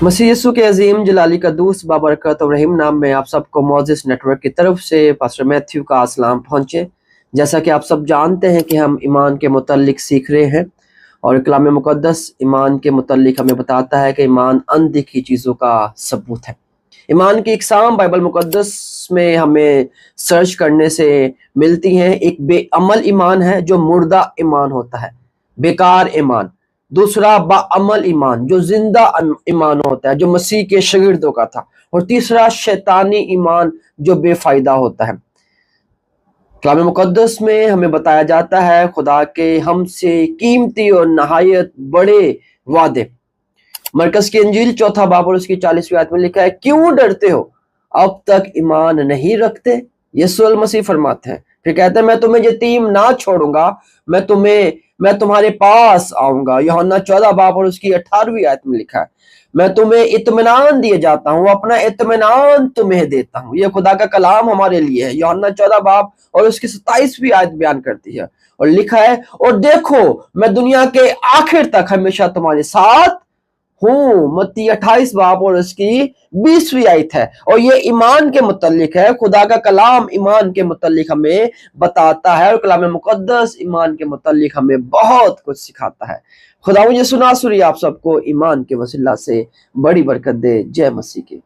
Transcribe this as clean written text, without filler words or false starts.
मसीह यीशु के अजीम जलाली कद्दूस बाबरकत और रहीम नाम में आप सबको मोजेस नेटवर्क की तरफ से पास्टर मैथ्यू का अस्सलाम पहुँचे। जैसा कि आप सब जानते हैं कि हम ईमान के मुतल्लिक सीख रहे हैं और कलाम मुक़द्दस ईमान के मुतल्लिक हमें बताता है कि ईमान अनदेखी चीज़ों का सबूत है। ईमान की इकसाम बाइबल मुक़द्दस में हमें सर्च करने से मिलती हैं। एक बेअमल ईमान है जो मुर्दा ईमान होता है, बेकार ईमान। दूसरा बाअमल ईमान जो जिंदा ईमान होता है, जो मसीह के शागिर्दों का था। और तीसरा शैतानी ईमान जो बेफायदा होता है। कलाम मुक़द्दस में हमें बताया जाता है खुदा के हमसे कीमती और नहायत बड़े वादे। मरकस की इंजील 4 बाब और उसकी 40वीं आयत में लिखा है, क्यों डरते हो, अब तक ईमान नहीं रखते? यीशु मसीह फरमाते हैं, फिर कहते हैं मैं तुम्हें यतीम ना छोड़ूंगा, मैं तुम्हारे पास आऊंगा। यूहन्ना 14 बाब और उसकी 18वीं आयत में लिखा है, मैं तुम्हें इत्मीनान दिए जाता हूँ, अपना इत्मीनान तुम्हें देता हूँ। ये खुदा का कलाम हमारे लिए है। यूहन्ना 14 बाब और उसकी 27वीं आयत बयान करती है और लिखा है, और देखो मैं दुनिया के आखिर तक हमेशा तुम्हारे साथ हूँ। मत्ती 28 बाब और उसकी 20वीं आयत है। और ये ईमान के मुतल्लिक है। खुदा का कलाम ईमान के मुतल्लिक हमें बताता है और कलाम मुक़द्दस ईमान के मुतल्लिक हमें बहुत कुछ सिखाता है। खुदा मुझे सुना सुनिए आप सबको ईमान के वसीला से बड़ी बरकत दे। जय मसीह की।